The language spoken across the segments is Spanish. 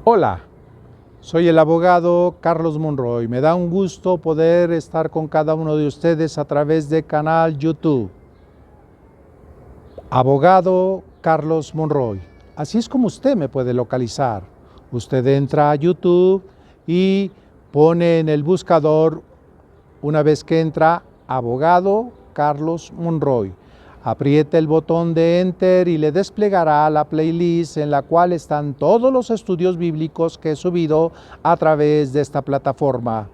Hola, soy el abogado Carlos Monroy. Me da un gusto poder estar con cada uno de ustedes a través de canal YouTube. Abogado Carlos Monroy. Así es como usted me puede localizar. Usted entra a YouTube y pone en el buscador, una vez que entra, abogado Carlos Monroy. Apriete el botón de Enter y le desplegará la playlist en la cual están todos los estudios bíblicos que he subido a través de esta plataforma.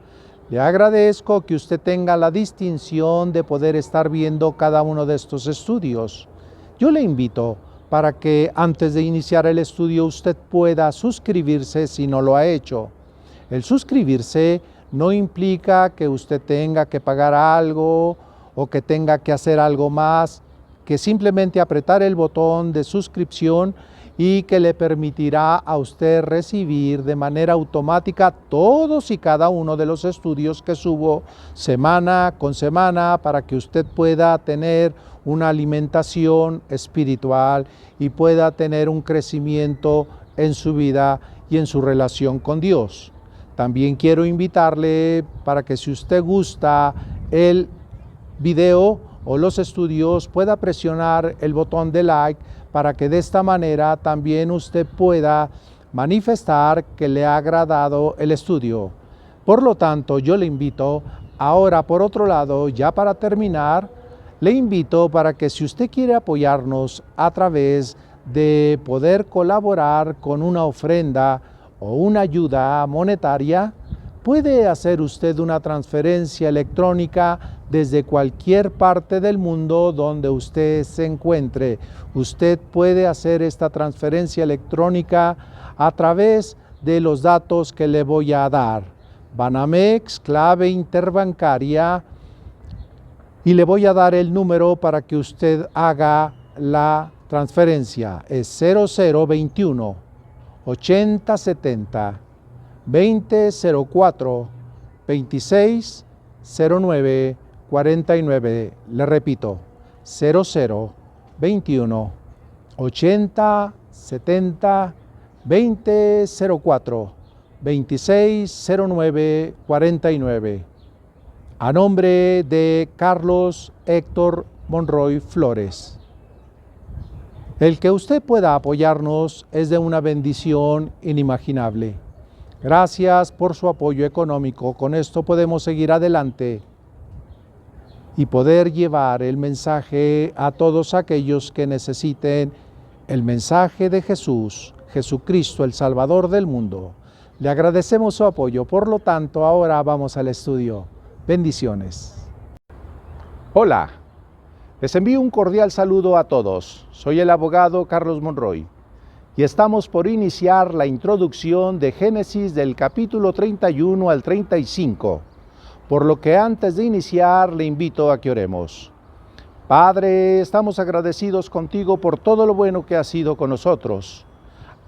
Le agradezco que usted tenga la distinción de poder estar viendo cada uno de estos estudios. Yo le invito para que antes de iniciar el estudio usted pueda suscribirse si no lo ha hecho. El suscribirse no implica que usted tenga que pagar algo o que tenga que hacer algo más, que simplemente apretar el botón de suscripción y que le permitirá a usted recibir de manera automática todos y cada uno de los estudios que subo semana con semana para que usted pueda tener una alimentación espiritual y pueda tener un crecimiento en su vida y en su relación con Dios. También quiero invitarle para que si usted gusta el video o los estudios pueda presionar el botón de like para que de esta manera también usted pueda manifestar que le ha agradado el estudio. Por lo tanto, yo le invito ahora, por otro lado, ya para terminar, le invito para que si usted quiere apoyarnos a través de poder colaborar con una ofrenda o una ayuda monetaria, puede hacer usted una transferencia electrónica desde cualquier parte del mundo donde usted se encuentre. Usted puede hacer esta transferencia electrónica a través de los datos que le voy a dar. Banamex, clave interbancaria, y le voy a dar el número para que usted haga la transferencia. Es 0021 8070 2004 2609 49. Le repito, 0021 8070 2004 2609 49. A nombre de Carlos Héctor Monroy Flores. El que usted pueda apoyarnos es de una bendición inimaginable. Gracias por su apoyo económico. Con esto podemos seguir adelante y poder llevar el mensaje a todos aquellos que necesiten el mensaje de Jesús, Jesucristo, el Salvador del mundo. Le agradecemos su apoyo. Por lo tanto, ahora vamos al estudio. Bendiciones. Hola, les envío un cordial saludo a todos. Soy el abogado Carlos Monroy y estamos por iniciar la introducción de Génesis del capítulo 31 al 35, por lo que antes de iniciar le invito a que oremos. Padre, estamos agradecidos contigo por todo lo bueno que has sido con nosotros.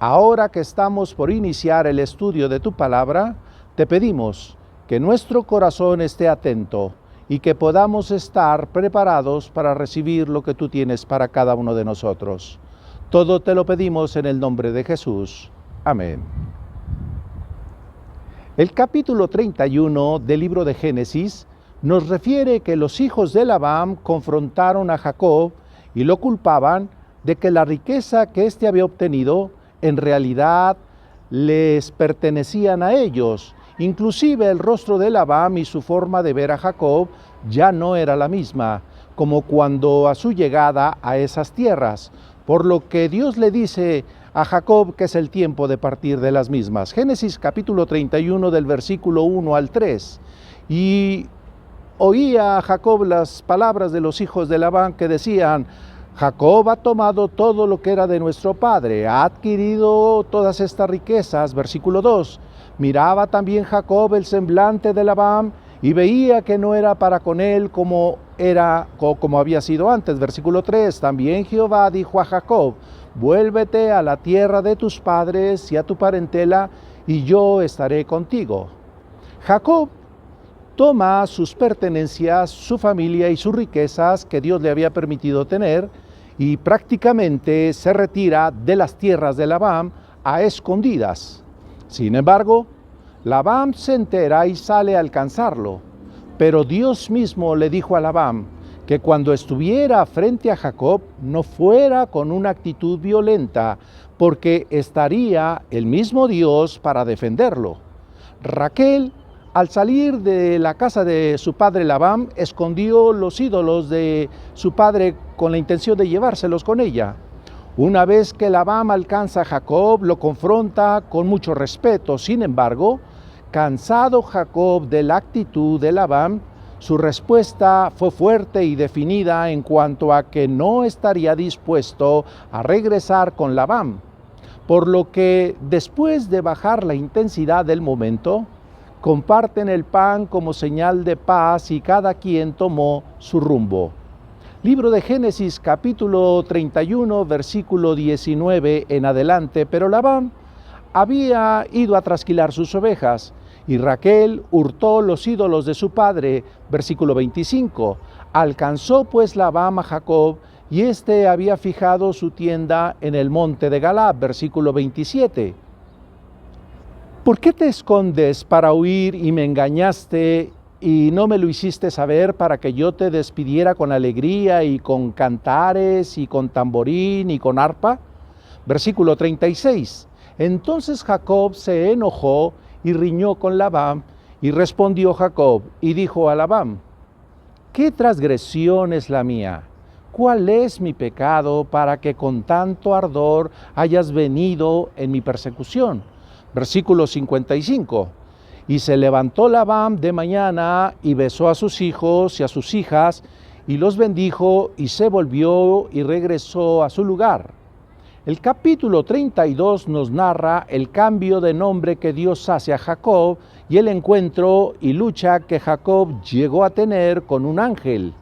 Ahora que estamos por iniciar el estudio de tu palabra, te pedimos que nuestro corazón esté atento y que podamos estar preparados para recibir lo que tú tienes para cada uno de nosotros. Todo te lo pedimos en el nombre de Jesús. Amén. El capítulo 31 del libro de Génesis nos refiere que los hijos de Labán confrontaron a Jacob y lo culpaban de que la riqueza que éste había obtenido en realidad les pertenecían a ellos. Inclusive el rostro de Labán y su forma de ver a Jacob ya no era la misma, como cuando a su llegada a esas tierras, por lo que Dios le dice a Jacob que es el tiempo de partir de las mismas. Génesis capítulo 31 del versículo 1 al 3. Y oía a Jacob las palabras de los hijos de Labán que decían: Jacob ha tomado todo lo que era de nuestro padre, ha adquirido todas estas riquezas. Versículo 2. Miraba también Jacob el semblante de Labán y veía que no era para con él como había sido antes. Versículo 3. También Jehová dijo a Jacob: vuélvete a la tierra de tus padres y a tu parentela, y yo estaré contigo. Jacob toma sus pertenencias, su familia y sus riquezas que Dios le había permitido tener y prácticamente se retira de las tierras de Labán a escondidas. Sin embargo, Labán se entera y sale a alcanzarlo. Pero Dios mismo le dijo a Labán que cuando estuviera frente a Jacob no fuera con una actitud violenta, porque estaría el mismo Dios para defenderlo. Raquel, al salir de la casa de su padre Labán, escondió los ídolos de su padre con la intención de llevárselos con ella. Una vez que Labán alcanza a Jacob, lo confronta con mucho respeto. Sin embargo, cansado Jacob de la actitud de Labán, su respuesta fue fuerte y definida en cuanto a que no estaría dispuesto a regresar con Labán. Por lo que, después de bajar la intensidad del momento, comparten el pan como señal de paz y cada quien tomó su rumbo. Libro de Génesis, capítulo 31, versículo 19 en adelante. Pero Labán había ido a trasquilar sus ovejas, y Raquel hurtó los ídolos de su padre. Versículo 25. Alcanzó pues Labán a Jacob, y éste había fijado su tienda en el monte de Galaad. Versículo 27. ¿Por qué te escondes para huir y me engañaste y no me lo hiciste saber para que yo te despidiera con alegría y con cantares y con tamborín y con arpa? Versículo 36. Entonces Jacob se enojó y riñó con Labán, y respondió Jacob y dijo a Labán: ¿qué transgresión es la mía? ¿Cuál es mi pecado para que con tanto ardor hayas venido en mi persecución? Versículo 55. Y se levantó Labán de mañana y besó a sus hijos y a sus hijas y los bendijo, y se volvió y regresó a su lugar. El capítulo 32 nos narra el cambio de nombre que Dios hace a Jacob y el encuentro y lucha que Jacob llegó a tener con un ángel.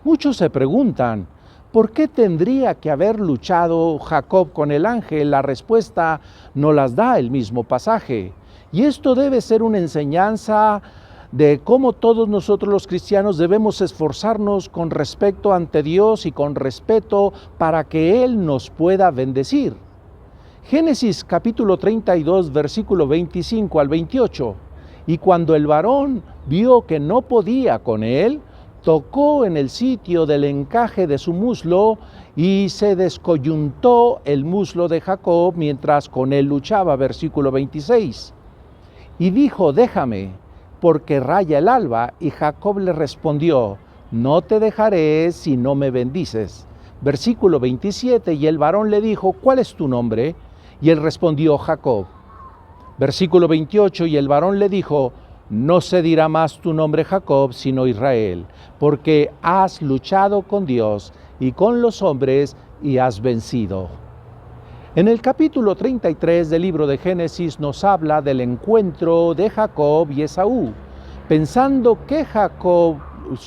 Muchos se preguntan, ¿por qué tendría que haber luchado Jacob con el ángel? La respuesta nos las da el mismo pasaje. Y esto debe ser una enseñanza de cómo todos nosotros los cristianos debemos esforzarnos con respecto ante Dios y con respeto para que Él nos pueda bendecir. Génesis capítulo 32, versículo 25 al 28. Y cuando el varón vio que no podía con él, tocó en el sitio del encaje de su muslo y se descoyuntó el muslo de Jacob mientras con él luchaba. Versículo 26. Y dijo: déjame, porque raya el alba. Y Jacob le respondió: no te dejaré si no me bendices. Versículo 27. Y el varón le dijo: ¿cuál es tu nombre? Y él respondió: Jacob. Versículo 28. Y el varón le dijo: no se dirá más tu nombre Jacob, sino Israel, porque has luchado con Dios y con los hombres y has vencido. En el capítulo 33 del libro de Génesis nos habla del encuentro de Jacob y Esaú, pensando que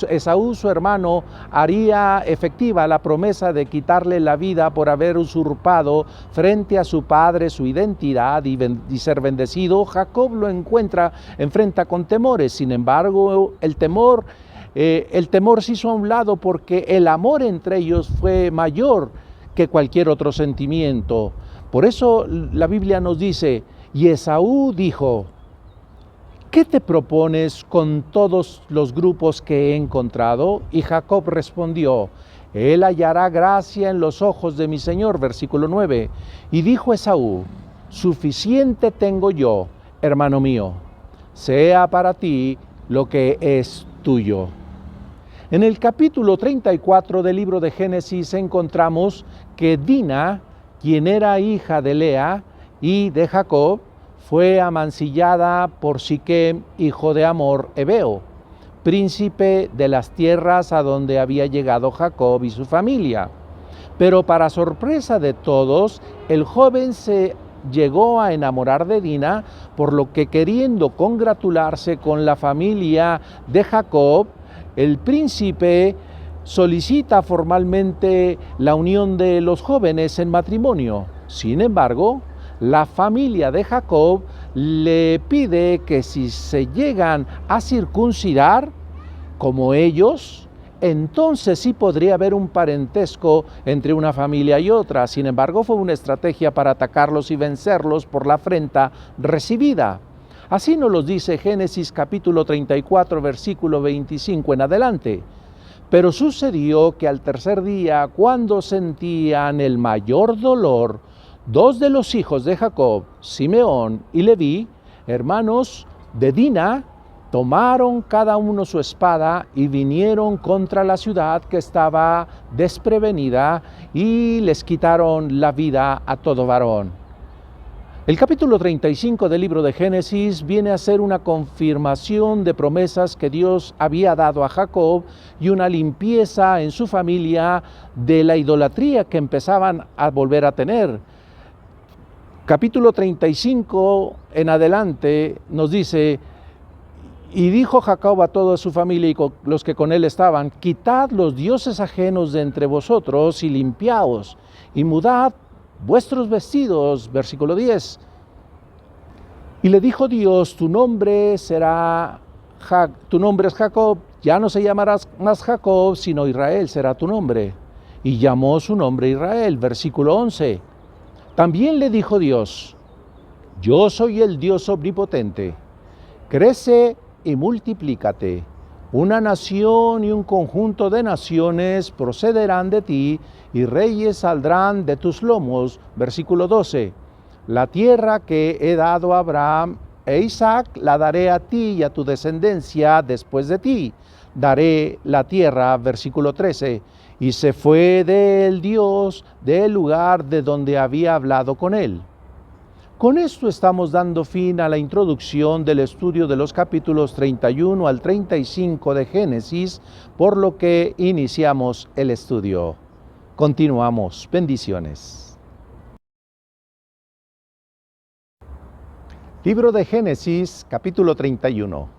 Esaú, su hermano, haría efectiva la promesa de quitarle la vida por haber usurpado frente a su padre su identidad y ser bendecido. Jacob lo enfrenta con temores. Sin embargo, el temor se hizo a un lado porque el amor entre ellos fue mayor que cualquier otro sentimiento. Por eso la Biblia nos dice: y Esaú dijo: ¿qué te propones con todos los grupos que he encontrado? Y Jacob respondió: él hallará gracia en los ojos de mi Señor. Versículo 9. Y dijo Esaú: suficiente tengo yo, hermano mío, sea para ti lo que es tuyo. En el capítulo 34 del libro de Génesis encontramos que Dina, quien era hija de Lea y de Jacob, fue amancillada por Siquem, hijo de Hamor Hebeo, príncipe de las tierras a donde había llegado Jacob y su familia. Pero para sorpresa de todos, el joven se llegó a enamorar de Dina, por lo que, queriendo congratularse con la familia de Jacob, el príncipe solicita formalmente la unión de los jóvenes en matrimonio. Sin embargo, la familia de Jacob le pide que si se llegan a circuncidar como ellos, entonces sí podría haber un parentesco entre una familia y otra. Sin embargo, fue una estrategia para atacarlos y vencerlos por la afrenta recibida. Así nos lo dice Génesis capítulo 34, versículo 25 en adelante. Pero sucedió que al tercer día, cuando sentían el mayor dolor, dos de los hijos de Jacob, Simeón y Leví, hermanos de Dina, tomaron cada uno su espada y vinieron contra la ciudad que estaba desprevenida y les quitaron la vida a todo varón. El capítulo 35 del libro de Génesis viene a ser una confirmación de promesas que Dios había dado a Jacob y una limpieza en su familia de la idolatría que empezaban a volver a tener. Capítulo 35 en adelante nos dice: y dijo Jacob a toda su familia y los que con él estaban: quitad los dioses ajenos de entre vosotros y limpiaos y mudad vuestros vestidos. Versículo 10. Y le dijo Dios: tu nombre es Jacob, ya no se llamarás más Jacob, sino Israel será tu nombre. Y llamó su nombre Israel. Versículo 11. También le dijo Dios: yo soy el Dios omnipotente, crece y multiplícate. Una nación y un conjunto de naciones procederán de ti, y reyes saldrán de tus lomos. Versículo 12. La tierra que he dado a Abraham e Isaac la daré a ti y a tu descendencia después de ti. Daré la tierra. Versículo 13. Y se fue de él Dios del lugar de donde había hablado con él. Con esto estamos dando fin a la introducción del estudio de los capítulos 31 al 35 de Génesis, por lo que iniciamos el estudio. Continuamos. Bendiciones. Libro de Génesis, capítulo 31.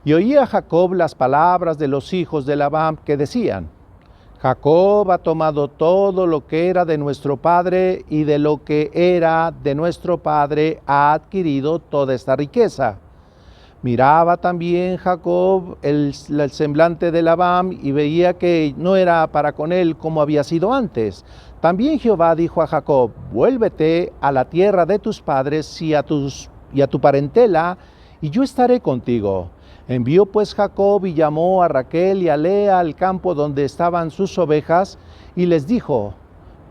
Y oía Jacob las palabras de los hijos de Labán que decían: Jacob ha tomado todo lo que era de nuestro padre, y de lo que era de nuestro padre ha adquirido toda esta riqueza. Miraba también Jacob el semblante de Labán y veía que no era para con él como había sido antes. También Jehová dijo a Jacob: vuélvete a la tierra de tus padres y a tu parentela, y yo estaré contigo. Envió pues Jacob y llamó a Raquel y a Lea al campo donde estaban sus ovejas, y les dijo: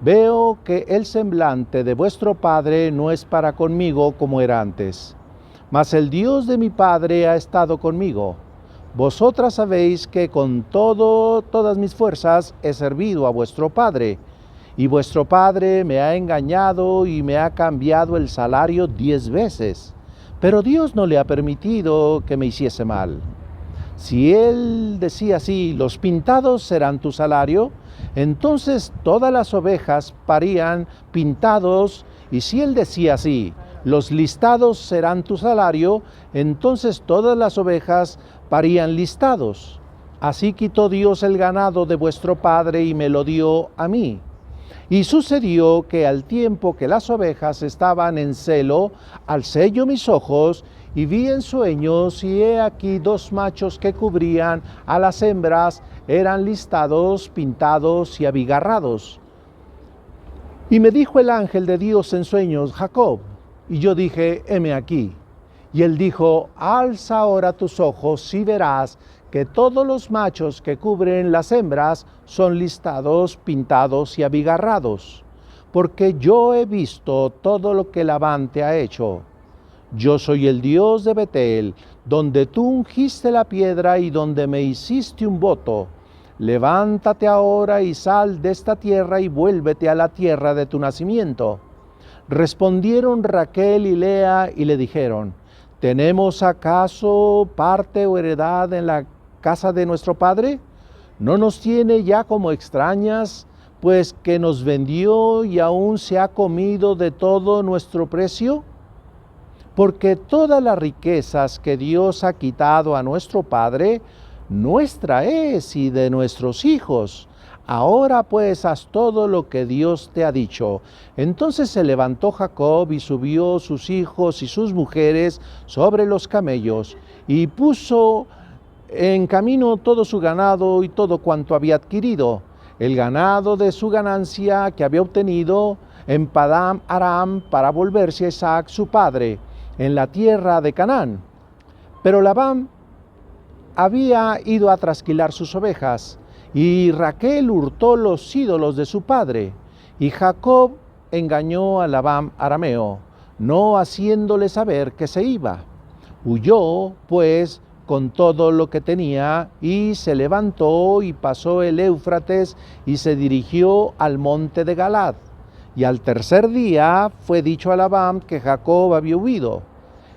veo que el semblante de vuestro padre no es para conmigo como era antes, mas el Dios de mi padre ha estado conmigo. Vosotras sabéis que con todas mis fuerzas he servido a vuestro padre, y vuestro padre me ha engañado y me ha cambiado el salario 10 veces. Pero Dios no le ha permitido que me hiciese mal. Si él decía así: los pintados serán tu salario, entonces todas las ovejas parían pintados, y si él decía así: los listados serán tu salario, entonces todas las ovejas parían listados. Así quitó Dios el ganado de vuestro padre y me lo dio a mí. Y sucedió que al tiempo que las ovejas estaban en celo, alcé yo mis ojos y vi en sueños, y he aquí 2 machos que cubrían a las hembras, eran listados, pintados y abigarrados. Y me dijo el ángel de Dios en sueños: Jacob. Y yo dije: heme aquí. Y él dijo: alza ahora tus ojos y verás que todos los machos que cubren las hembras son listados, pintados y abigarrados, porque yo he visto todo lo que Labán te ha hecho. Yo soy el Dios de Betel, donde tú ungiste la piedra y donde me hiciste un voto. Levántate ahora y sal de esta tierra y vuélvete a la tierra de tu nacimiento. Respondieron Raquel y Lea y le dijeron: ¿tenemos acaso parte o heredad en la casa de nuestro padre? ¿No nos tiene ya como extrañas, pues que nos vendió y aún se ha comido de todo nuestro precio? Porque todas las riquezas que Dios ha quitado a nuestro padre, nuestra es y de nuestros hijos. Ahora pues haz todo lo que Dios te ha dicho. Entonces se levantó Jacob y subió sus hijos y sus mujeres sobre los camellos, y puso en camino todo su ganado y todo cuanto había adquirido, el ganado de su ganancia que había obtenido en Padán Aram para volverse a Isaac su padre, en la tierra de Canaán. Pero Labán había ido a trasquilar sus ovejas, y Raquel hurtó los ídolos de su padre, y Jacob engañó a Labán arameo, no haciéndole saber que se iba. Huyó, pues, con todo lo que tenía, y se levantó y pasó el Éufrates y se dirigió al monte de Galaad. Y al tercer día fue dicho a Labán que Jacob había huido.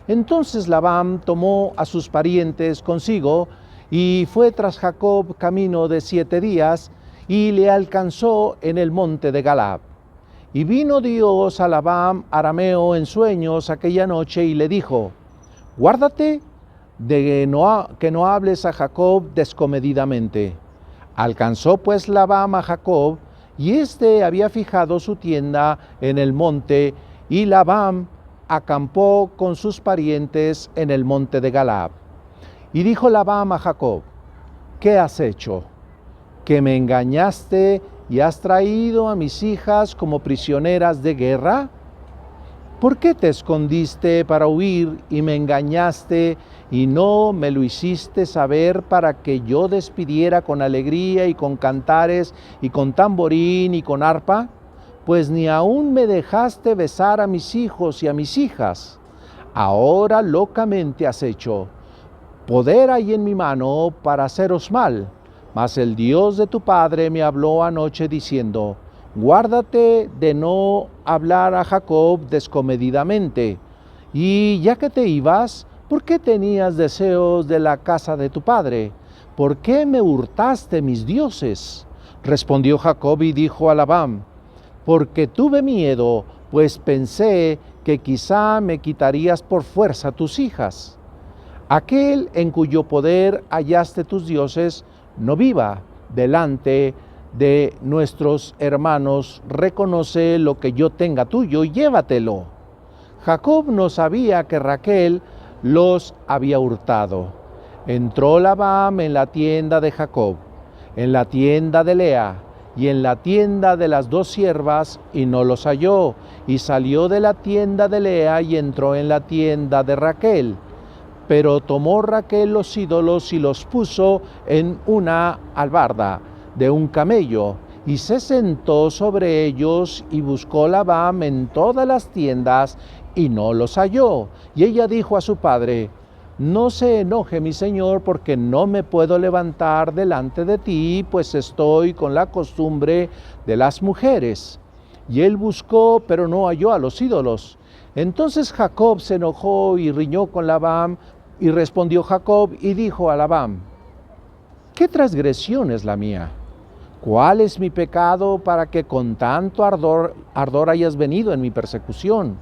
Entonces Labán tomó a sus parientes consigo y fue tras Jacob camino de 7 días y le alcanzó en el monte de Galaad. Y vino Dios a Labán arameo en sueños aquella noche y le dijo: guárdate de que no hables a Jacob descomedidamente. Alcanzó pues Labán a Jacob, y éste había fijado su tienda en el monte, y Labán acampó con sus parientes en el monte de Galaad. Y dijo Labán a Jacob: ¿qué has hecho? ¿Que me engañaste y has traído a mis hijas como prisioneras de guerra? ¿Por qué te escondiste para huir y me engañaste y no me lo hiciste saber para que yo despidiera con alegría y con cantares y con tamborín y con arpa? Pues ni aún me dejaste besar a mis hijos y a mis hijas. Ahora locamente has hecho. Poder hay en mi mano para haceros mal, mas el Dios de tu padre me habló anoche diciendo: guárdate de no hablar a Jacob descomedidamente. Y ya que te ibas, ¿por qué tenías deseos de la casa de tu padre? ¿Por qué me hurtaste mis dioses? Respondió Jacob y dijo a Labán: porque tuve miedo, pues pensé que quizá me quitarías por fuerza tus hijas. Aquel en cuyo poder hallaste tus dioses no viva delante de nuestros hermanos, reconoce lo que yo tenga tuyo y llévatelo. Jacob no sabía que Raquel los había hurtado. Entró Labán en la tienda de Jacob, en la tienda de Lea y en la tienda de las 2 siervas, y no los halló, y salió de la tienda de Lea y entró en la tienda de Raquel. Pero tomó Raquel los ídolos y los puso en una albarda de un camello, y se sentó sobre ellos, y buscó Labán en todas las tiendas, y no los halló. Y ella dijo a su padre: no se enoje mi señor, porque no me puedo levantar delante de ti, pues estoy con la costumbre de las mujeres. Y él buscó, pero no halló a los ídolos. Entonces Jacob se enojó y riñó con Labán, y respondió Jacob y dijo a Labán: ¿qué transgresión es la mía? ¿Cuál es mi pecado para que con tanto ardor hayas venido en mi persecución?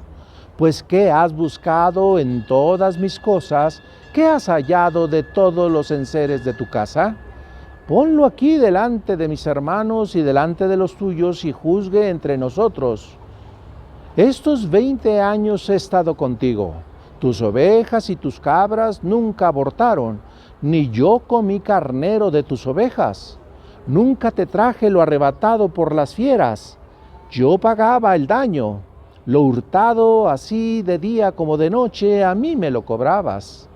Pues ¿qué has buscado en todas mis cosas? ¿Qué has hallado de todos los enseres de tu casa? Ponlo aquí delante de mis hermanos y delante de los tuyos, y juzgue entre nosotros. Estos 20 años he estado contigo. Tus ovejas y tus cabras nunca abortaron, ni yo comí carnero de tus ovejas. Nunca te traje lo arrebatado por las fieras. Yo pagaba el daño. Lo hurtado, así de día como de noche, a mí me lo cobrabas.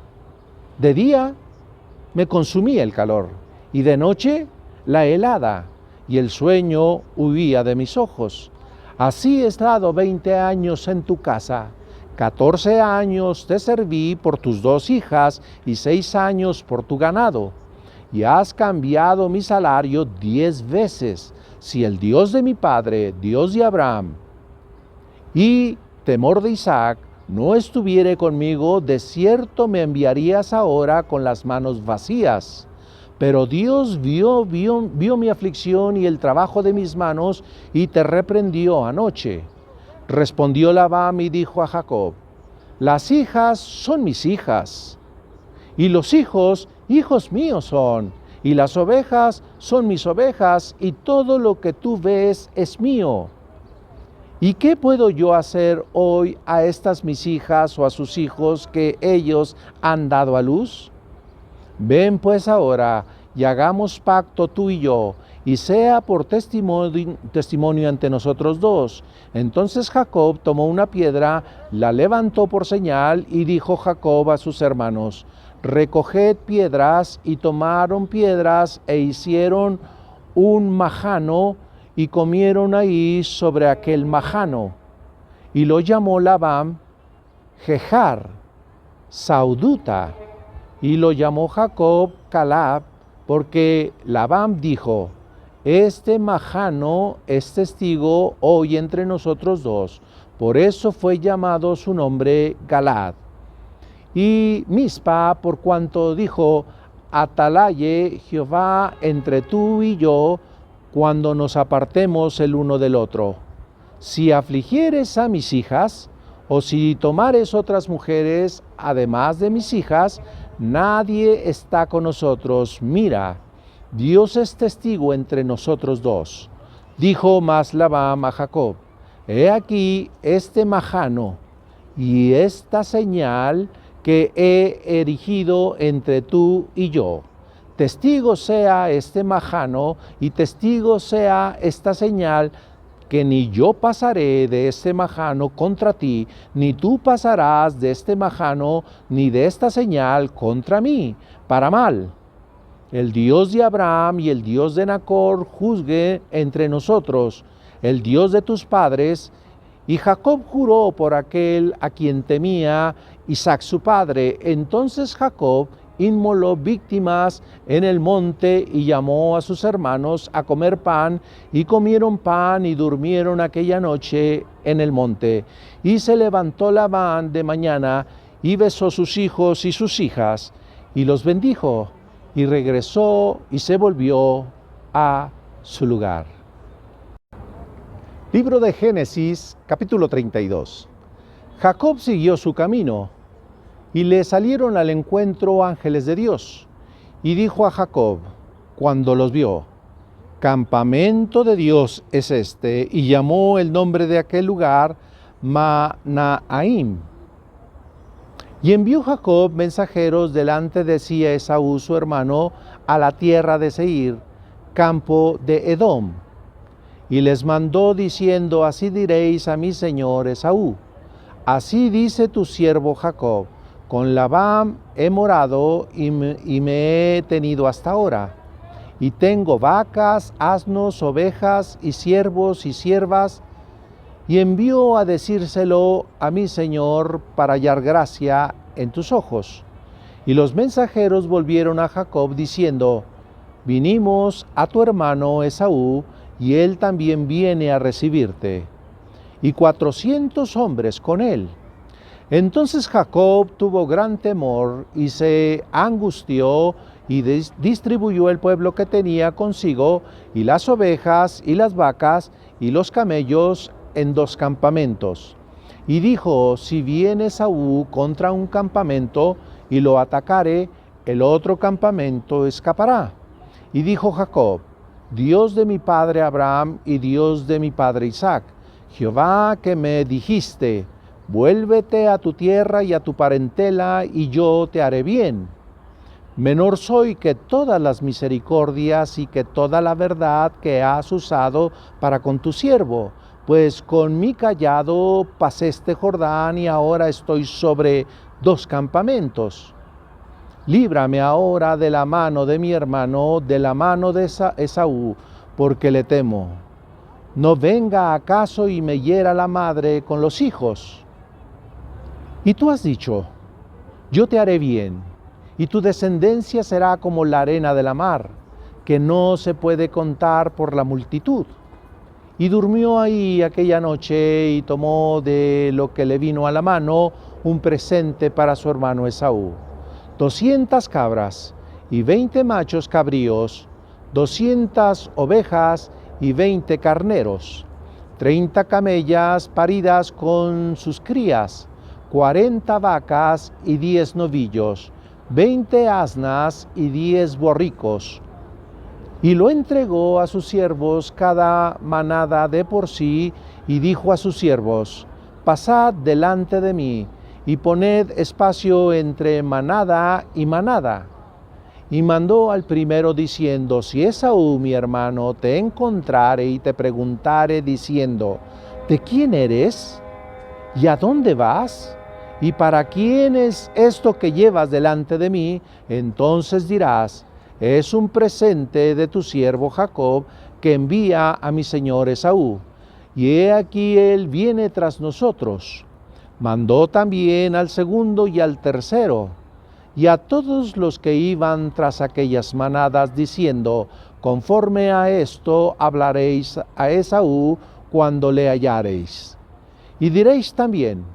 De día me consumía el calor, y de noche la helada, y el sueño huía de mis ojos. Así he estado 20 años en tu casa. 14 años te serví por tus 2 hijas, y 6 años por tu ganado. Y has cambiado mi salario 10 veces. Si el Dios de mi padre, Dios de Abraham y temor de Isaac, no estuviere conmigo, de cierto me enviarías ahora con las manos vacías. Pero Dios vio mi aflicción y el trabajo de mis manos, y te reprendió anoche. Respondió Labán y dijo a Jacob: las hijas son mis hijas, y los hijos, hijos míos son, y las ovejas son mis ovejas, y todo lo que tú ves es mío. ¿Y qué puedo yo hacer hoy a estas mis hijas o a sus hijos que ellos han dado a luz? Ven pues ahora y hagamos pacto tú y yo, y sea por testimonio ante nosotros dos. Entonces Jacob tomó una piedra, la levantó por señal, y dijo Jacob a sus hermanos: recoged piedras, y tomaron piedras, e hicieron un majano, y comieron ahí sobre aquel majano. Y lo llamó Labán Jejar, Sauduta, y lo llamó Jacob Calab, porque Labán dijo: este majano es testigo hoy entre nosotros dos. Por eso fue llamado su nombre Galad. Y Mispa, por cuanto dijo: atalaye Jehová entre tú y yo, cuando nos apartemos el uno del otro. Si afligieres a mis hijas, o si tomares otras mujeres además de mis hijas, nadie está con nosotros. Mira, Dios es testigo entre nosotros dos. Dijo más Labán a Jacob: he aquí este majano y esta señal que he erigido entre tú y yo. Testigo sea este majano y testigo sea esta señal, que ni yo pasaré de este majano contra ti, ni tú pasarás de este majano ni de esta señal contra mí, para mal. El Dios de Abraham y el Dios de Nacor juzgue entre nosotros, el Dios de tus padres. Y Jacob juró por aquel a quien temía, Isaac su padre. Entonces Jacob inmoló víctimas en el monte y llamó a sus hermanos a comer pan, y comieron pan y durmieron aquella noche en el monte. Y se levantó Labán de mañana y besó sus hijos y sus hijas y los bendijo, y regresó y se volvió a su lugar. Libro de Génesis, capítulo 32. Jacob siguió su camino, y le salieron al encuentro ángeles de Dios. Y dijo a Jacob, cuando los vio: campamento de Dios es este. Y llamó el nombre de aquel lugar Mahanaim. Y envió Jacob mensajeros delante de sí a Esaú su hermano, a la tierra de Seir, campo de Edom. Y les mandó diciendo: así diréis a mi señor Esaú: así dice tu siervo Jacob, con Labán he morado y me he tenido hasta ahora. Y tengo vacas, asnos, ovejas, y siervos y siervas. Y envió a decírselo a mi señor para hallar gracia en tus ojos. Y los mensajeros volvieron a Jacob diciendo: vinimos a tu hermano Esaú, y él también viene a recibirte, y 400 hombres con él. Entonces Jacob tuvo gran temor y se angustió, y distribuyó el pueblo que tenía consigo, y las ovejas y las vacas y los camellos en 2 campamentos. Y dijo: si viene Esaú contra un campamento y lo atacare, el otro campamento escapará. Y dijo Jacob: Dios de mi padre Abraham y Dios de mi padre Isaac, Jehová que me dijiste: vuélvete a tu tierra y a tu parentela, y yo te haré bien. Menor soy que todas las misericordias y que toda la verdad que has usado para con tu siervo, pues con mi cayado pasé este Jordán, y ahora estoy sobre 2 campamentos. Líbrame ahora de la mano de mi hermano, de la mano de Esaú, porque le temo. No venga acaso y me hiera la madre con los hijos. Y tú has dicho: yo te haré bien, y tu descendencia será como la arena de la mar, que no se puede contar por la multitud. Y durmió ahí aquella noche, y tomó de lo que le vino a la mano un presente para su hermano Esaú: 200 cabras y 20 machos cabríos, 200 ovejas y 20 carneros, 30 camellas paridas con sus crías, 40 vacas y 10 novillos, 20 asnas y 10 borricos. Y lo entregó a sus siervos cada manada de por sí, y dijo a sus siervos: pasad delante de mí, y poned espacio entre manada y manada. Y mandó al primero diciendo: si Esaú mi hermano te encontrare y te preguntare diciendo: ¿de quién eres? ¿Y a dónde vas? ¿Y para quién es esto que llevas delante de mí? Entonces dirás: es un presente de tu siervo Jacob, que envía a mi señor Esaú. Y he aquí él viene tras nosotros. Mandó también al segundo y al tercero, y a todos los que iban tras aquellas manadas, diciendo: conforme a esto hablaréis a Esaú cuando le hallareis. Y diréis también: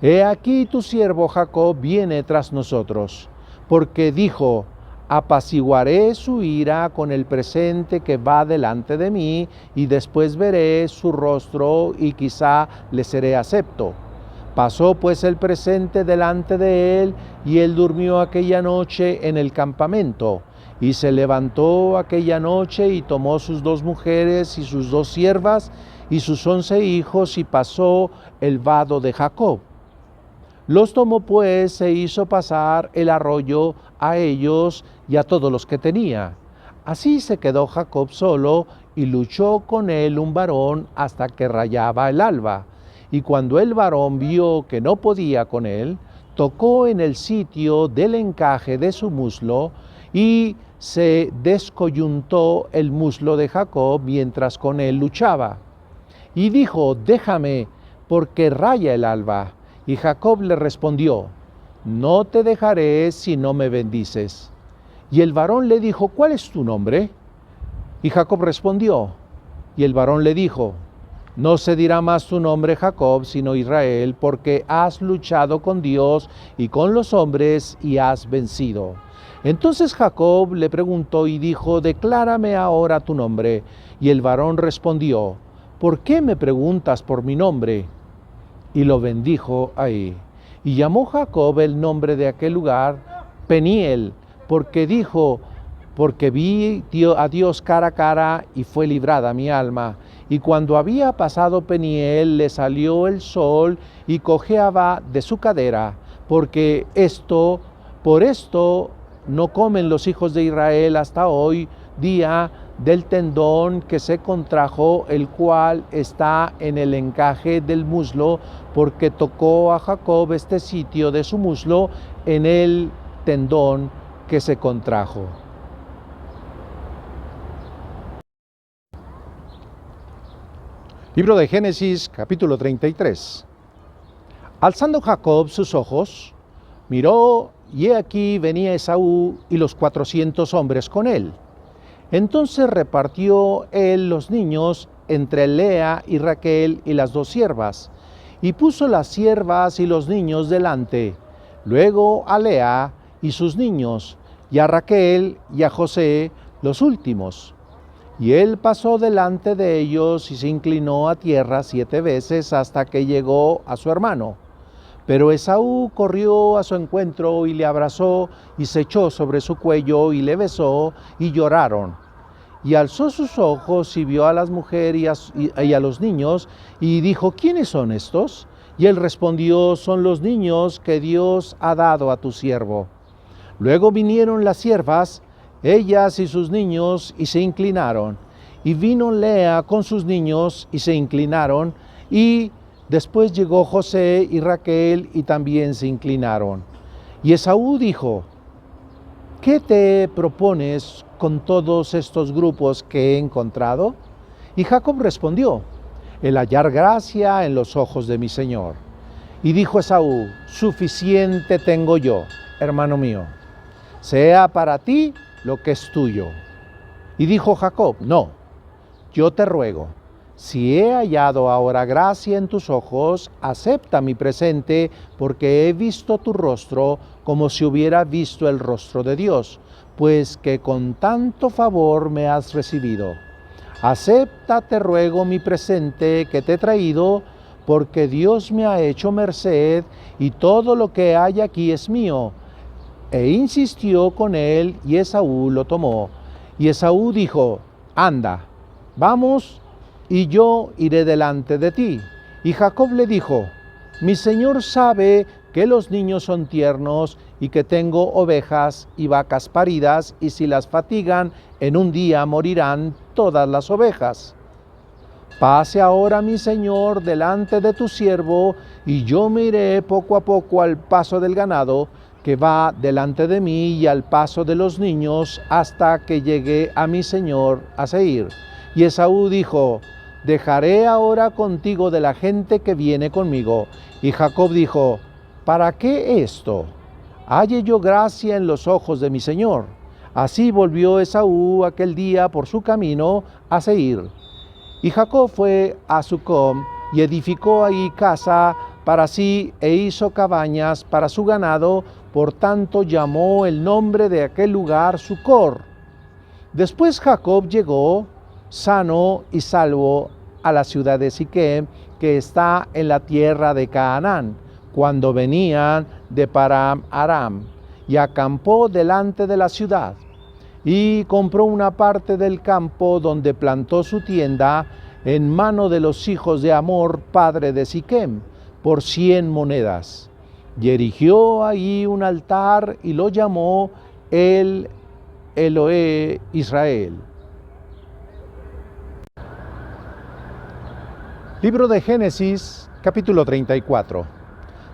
he aquí tu siervo Jacob viene tras nosotros, porque dijo: apaciguaré su ira con el presente que va delante de mí, y después veré su rostro y quizá le seré acepto. Pasó pues el presente delante de él, y él durmió aquella noche en el campamento. Y se levantó aquella noche y tomó sus 2 mujeres y sus 2 siervas y sus 11 hijos, y pasó el vado de Jacob. Los tomó pues e hizo pasar el arroyo a ellos y a todos los que tenía. Así se quedó Jacob solo, y luchó con él un varón hasta que rayaba el alba. Y cuando el varón vio que no podía con él, tocó en el sitio del encaje de su muslo, y se descoyuntó el muslo de Jacob mientras con él luchaba. Y dijo: déjame, porque raya el alba. Y Jacob le respondió: no te dejaré si no me bendices. Y el varón le dijo: ¿cuál es tu nombre? Y Jacob respondió. Y el varón le dijo: no se dirá más tu nombre Jacob, sino Israel, porque has luchado con Dios y con los hombres y has vencido. Entonces Jacob le preguntó y dijo: declárame ahora tu nombre. Y el varón respondió: ¿por qué me preguntas por mi nombre? Y lo bendijo ahí. Y llamó Jacob el nombre de aquel lugar Peniel, porque dijo: porque vi a Dios cara a cara, y fue librada mi alma. Y cuando había pasado Peniel, le salió el sol y cojeaba de su cadera, porque por esto no comen los hijos de Israel hasta hoy día del tendón que se contrajo, el cual está en el encaje del muslo, porque tocó a Jacob este sitio de su muslo en el tendón que se contrajo. Libro de Génesis, capítulo 33. Alzando Jacob sus ojos, miró, y he aquí venía Esaú y los 400 hombres con él. Entonces repartió él los niños entre Lea y Raquel y las 2 siervas, y puso las siervas y los niños delante, luego a Lea y sus niños, y a Raquel y a José los últimos. Y él pasó delante de ellos y se inclinó a tierra 7 veces hasta que llegó a su hermano. Pero Esaú corrió a su encuentro y le abrazó y se echó sobre su cuello y le besó, y lloraron. Y alzó sus ojos y vio a las mujeres y a los niños, y dijo: ¿quiénes son estos? Y él respondió: son los niños que Dios ha dado a tu siervo. Luego vinieron las siervas, ellas y sus niños, y se inclinaron. Y vino Lea con sus niños, y se inclinaron. Y después llegó José y Raquel, y también se inclinaron. Y Esaú dijo: ¿qué te propones con todos estos grupos que he encontrado? Y Jacob respondió: el hallar gracia en los ojos de mi señor. Y dijo Esaú: suficiente tengo yo, hermano mío, sea para ti lo que es tuyo. Y dijo Jacob: no, yo te ruego, si he hallado ahora gracia en tus ojos, acepta mi presente, porque he visto tu rostro como si hubiera visto el rostro de Dios, pues que con tanto favor me has recibido. Acepta, te ruego, mi presente que te he traído, porque Dios me ha hecho merced, y todo lo que hay aquí es mío. E insistió con él, y Esaú lo tomó. Y Esaú dijo: anda, vamos, y yo iré delante de ti. Y Jacob le dijo: mi señor sabe que los niños son tiernos y que tengo ovejas y vacas paridas, y si las fatigan, en un día morirán todas las ovejas. Pase ahora mi señor delante de tu siervo, y yo me iré poco a poco al paso del ganado que va delante de mí y al paso de los niños hasta que llegue a mi señor a Seir. Y Esaú dijo: dejaré ahora contigo de la gente que viene conmigo. Y Jacob dijo: ¿para qué esto? Halle yo gracia en los ojos de mi señor. Así volvió Esaú aquel día por su camino a Seir. Y Jacob fue a Sucom y edificó ahí casa para sí e hizo cabañas para su ganado, por tanto llamó el nombre de aquel lugar Sucor. Después Jacob llegó sano y salvo a la ciudad de Siquem, que está en la tierra de Canaán, cuando venían de Param Aram, y acampó delante de la ciudad. Y compró una parte del campo donde plantó su tienda en mano de los hijos de Hamor, padre de Siquem, por 100 monedas. Y erigió allí un altar y lo llamó el Elohe Israel. Libro de Génesis, capítulo 34.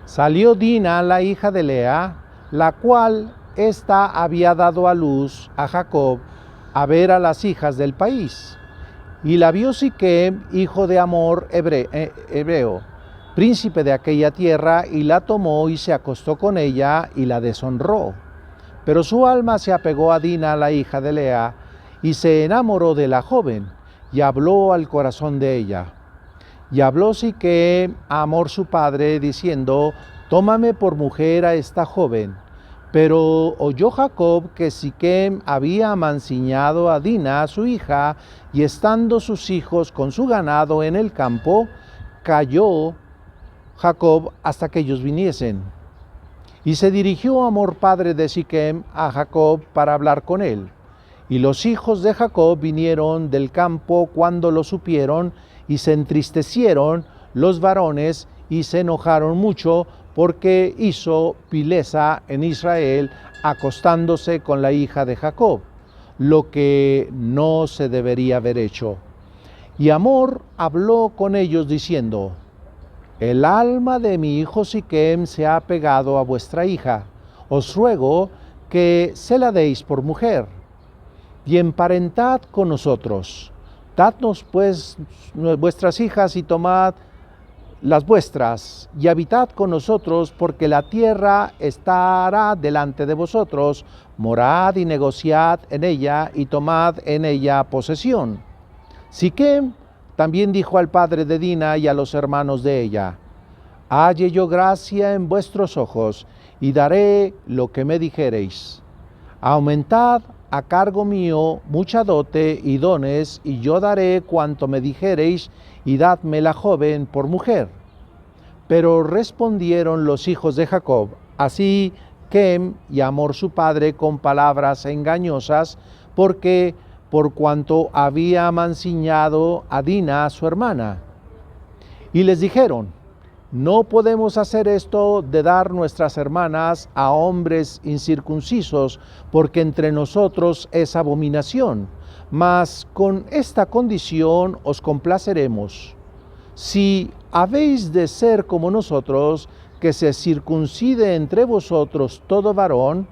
Salió Dina, la hija de Lea, la cual ésta había dado a luz a Jacob, a ver a las hijas del país. Y la vio Siquem, hijo de Hamor hebreo, príncipe de aquella tierra, y la tomó y se acostó con ella y la deshonró. Pero su alma se apegó a Dina, la hija de Lea, y se enamoró de la joven, y habló al corazón de ella. Y habló Siquem a Hamor su padre, diciendo: tómame por mujer a esta joven. Pero oyó Jacob que Siquem había amanciñado a Dina, su hija, y estando sus hijos con su ganado en el campo, calló Jacob hasta que ellos viniesen. Y se dirigió Hamor, padre de Siquem, a Jacob para hablar con él. Y los hijos de Jacob vinieron del campo cuando lo supieron, y se entristecieron los varones y se enojaron mucho, porque hizo vileza en Israel, acostándose con la hija de Jacob, lo que no se debería haber hecho. Y Hamor habló con ellos diciendo: el alma de mi hijo Siquem se ha pegado a vuestra hija. Os ruego que se la deis por mujer, y emparentad con nosotros. Dadnos pues vuestras hijas y tomad las vuestras, y habitad con nosotros, porque la tierra estará delante de vosotros. Morad y negociad en ella, y tomad en ella posesión. Siquem también dijo al padre de Dina y a los hermanos de ella: halle yo gracia en vuestros ojos, y daré lo que me dijereis. Aumentad a cargo mío mucha dote y dones, y yo daré cuanto me dijereis, y dadme la joven por mujer. Pero respondieron los hijos de Jacob, así Siquem y Hamor su padre, con palabras engañosas, porque por cuanto había amanciñado a Dina, su hermana. Y les dijeron: no podemos hacer esto de dar nuestras hermanas a hombres incircuncisos, porque entre nosotros es abominación. Mas con esta condición os complaceremos: si habéis de ser como nosotros, que se circuncide entre vosotros todo varón,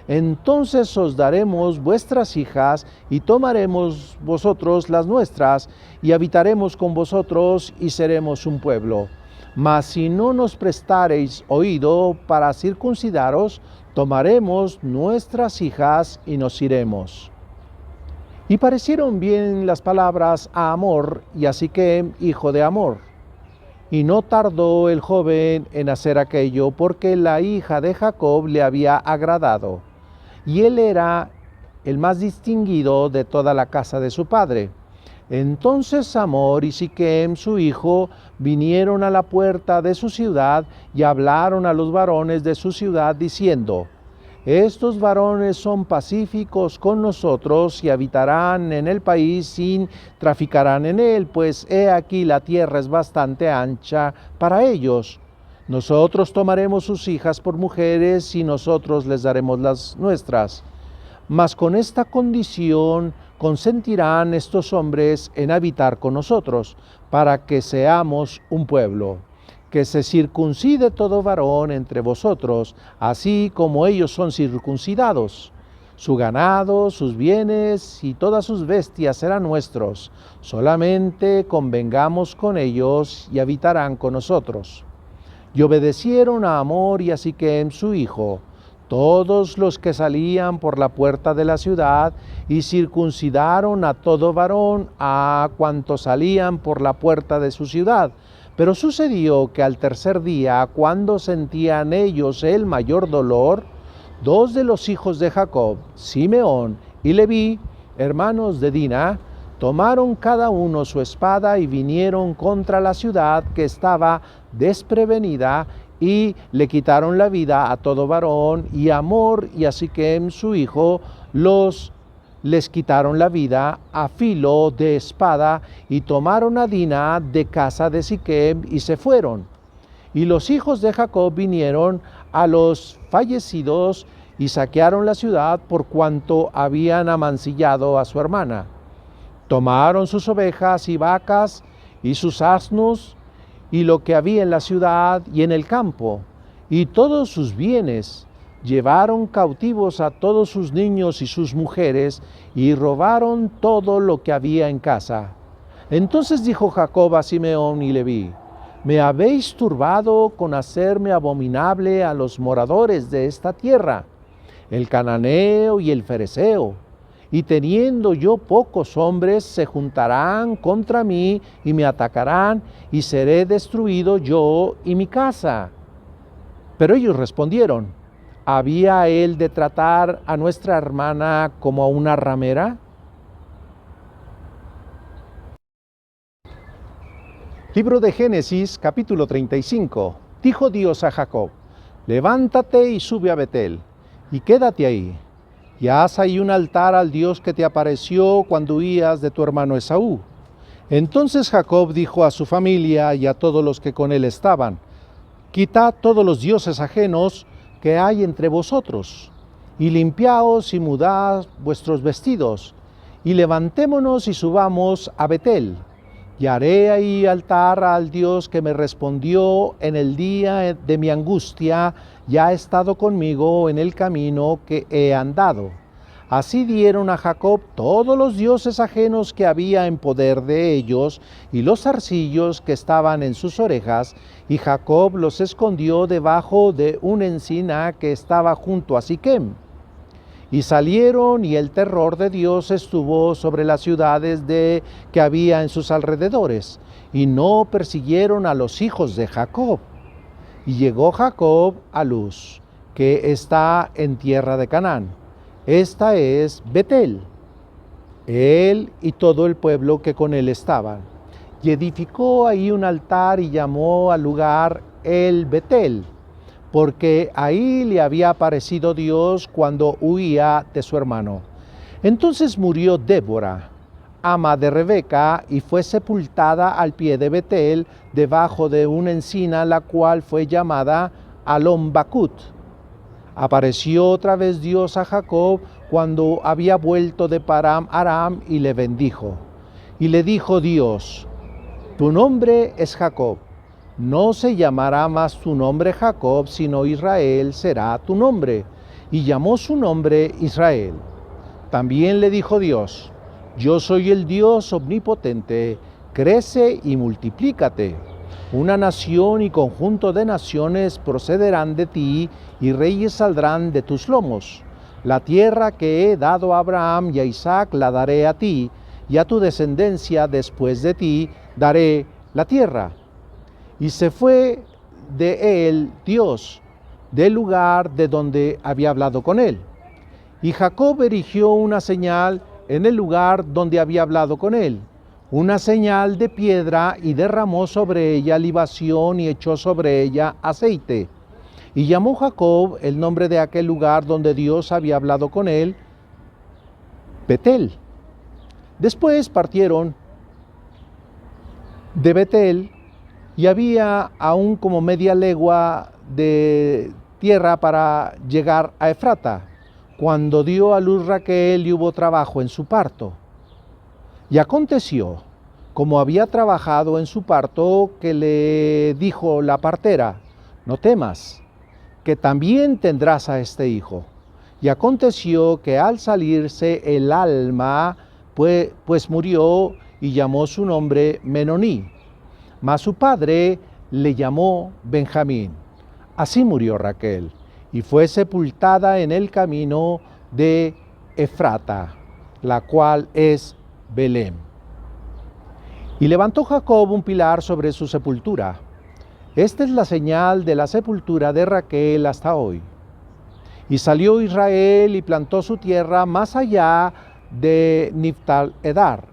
entonces os daremos vuestras hijas, y tomaremos vosotros las nuestras, y habitaremos con vosotros, y seremos un pueblo. Mas si no nos prestareis oído para circuncidaros, tomaremos nuestras hijas y nos iremos. Y parecieron bien las palabras a Hamor y a Siquem, hijo de Hamor. Y no tardó el joven en hacer aquello, porque la hija de Jacob le había agradado, y él era el más distinguido de toda la casa de su padre. Entonces Hamor y Siquem, su hijo, vinieron a la puerta de su ciudad y hablaron a los varones de su ciudad, diciendo: estos varones son pacíficos con nosotros, y habitarán en el país sin traficarán en él, pues he aquí la tierra es bastante ancha para ellos. Nosotros tomaremos sus hijas por mujeres y nosotros les daremos las nuestras. Mas con esta condición consentirán estos hombres en habitar con nosotros, para que seamos un pueblo. Que se circuncide todo varón entre vosotros, así como ellos son circuncidados. Su ganado, sus bienes y todas sus bestias serán nuestros. Solamente convengamos con ellos y habitarán con nosotros. Y obedecieron a Hamor y a Siquem su hijo, todos los que salían por la puerta de la ciudad, y circuncidaron a todo varón a cuantos salían por la puerta de su ciudad. Pero sucedió que al tercer día, cuando sentían ellos el mayor dolor, dos de los hijos de Jacob, Simeón y Leví, hermanos de Dina, tomaron cada uno su espada y vinieron contra la ciudad que estaba desprevenida, y le quitaron la vida a todo varón, y a Hamor y a Siquem su hijo les quitaron la vida a filo de espada, y tomaron a Dina de casa de Siquem y se fueron. Y los hijos de Jacob vinieron a los fallecidos y saquearon la ciudad por cuanto habían amancillado a su hermana. Tomaron sus ovejas y vacas y sus asnos y lo que había en la ciudad y en el campo, y todos sus bienes. Llevaron cautivos a todos sus niños y sus mujeres, y robaron todo lo que había en casa. Entonces dijo Jacob a Simeón y Leví: me habéis turbado con hacerme abominable a los moradores de esta tierra, el cananeo y el fereceo. Y teniendo yo pocos hombres, se juntarán contra mí y me atacarán, y seré destruido yo y mi casa. Pero ellos respondieron: ¿había él de tratar a nuestra hermana como a una ramera? Libro de Génesis, capítulo 35. Dijo Dios a Jacob: levántate y sube a Betel, y quédate ahí, y haz ahí un altar al Dios que te apareció cuando huías de tu hermano Esaú. Entonces Jacob dijo a su familia y a todos los que con él estaban: quitad todos los dioses ajenos que hay entre vosotros, y limpiaos y mudad vuestros vestidos, y levantémonos y subamos a Betel, y haré ahí altar al Dios que me respondió en el día de mi angustia, y ha estado conmigo en el camino que he andado. Así dieron a Jacob todos los dioses ajenos que había en poder de ellos, y los zarcillos que estaban en sus orejas, y Jacob los escondió debajo de una encina que estaba junto a Siquem. Y salieron, y el terror de Dios estuvo sobre las ciudades que había en sus alrededores, y no persiguieron a los hijos de Jacob. Y llegó Jacob a Luz, que está en tierra de Canaán. Esta es Betel, él y todo el pueblo que con él estaban. Y edificó ahí un altar y llamó al lugar el Betel, porque ahí le había aparecido Dios cuando huía de su hermano. Entonces murió Débora, ama de Rebeca, y fue sepultada al pie de Betel, debajo de una encina, la cual fue llamada Alon-Bacut. Apareció otra vez Dios a Jacob cuando había vuelto de Param Aram, y le bendijo. Y le dijo Dios: tu nombre es Jacob, no se llamará más tu nombre Jacob, sino Israel será tu nombre. Y llamó su nombre Israel. También le dijo Dios: yo soy el Dios omnipotente, crece y multiplícate. Una nación y conjunto de naciones procederán de ti, y reyes saldrán de tus lomos. La tierra que he dado a Abraham y a Isaac la daré a ti, y a tu descendencia después de ti daré la tierra. Y se fue de él Dios del lugar de donde había hablado con él. Y Jacob erigió una señal en el lugar donde había hablado con él, una señal de piedra, y derramó sobre ella libación y echó sobre ella aceite. Y llamó Jacob el nombre de aquel lugar donde Dios había hablado con él, Betel. Después partieron de Betel y había aún como media legua de tierra para llegar a Efrata, cuando dio a luz Raquel y hubo trabajo en su parto. Y aconteció, como había trabajado en su parto, que le dijo la partera: no temas, que también tendrás a este hijo. Y aconteció que al salirse el alma, pues murió, y llamó su nombre Menoní. Mas su padre le llamó Benjamín. Así murió Raquel, y fue sepultada en el camino de Efrata, la cual es Belén. Y levantó Jacob un pilar sobre su sepultura. Esta es la señal de la sepultura de Raquel hasta hoy. Y salió Israel y plantó su tierra más allá de Niftal-Edar.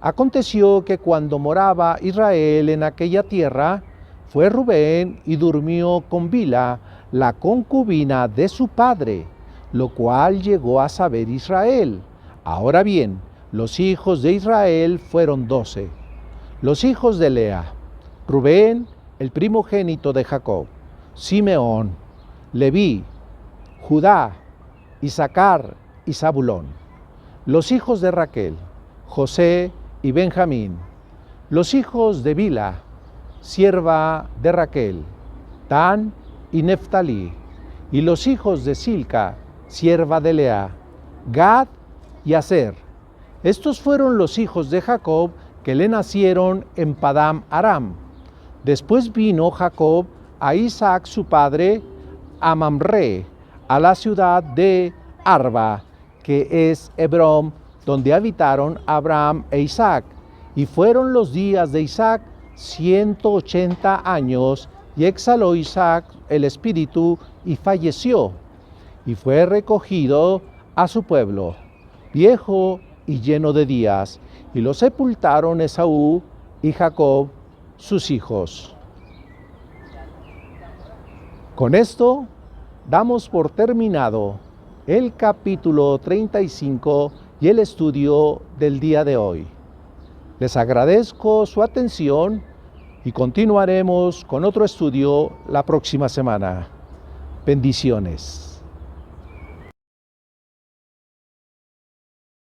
Aconteció que cuando moraba Israel en aquella tierra, fue Rubén y durmió con Bila, la concubina de su padre, lo cual llegó a saber Israel. Ahora bien, los hijos de Israel fueron 12. Los hijos de Lea: Rubén, el primogénito de Jacob; Simeón, Leví, Judá, Isaacar y Zabulón. Los hijos de Raquel: José y Benjamín. Los hijos de Bila, sierva de Raquel: Dan y Neftalí. Y los hijos de Silca, sierva de Lea: Gad y Aser. Estos fueron los hijos de Jacob que le nacieron en Padam Aram. Después vino Jacob a Isaac su padre, a Mamre, a la ciudad de Arba, que es Hebrón, donde habitaron Abraham e Isaac. Y fueron los días de Isaac 180 años, y exhaló Isaac el espíritu y falleció. Y fue recogido a su pueblo, viejo y lleno de días, y lo sepultaron Esaú y Jacob, sus hijos. Con esto damos por terminado el capítulo 35 y el estudio del día de hoy. Les agradezco su atención y continuaremos con otro estudio la próxima semana. Bendiciones.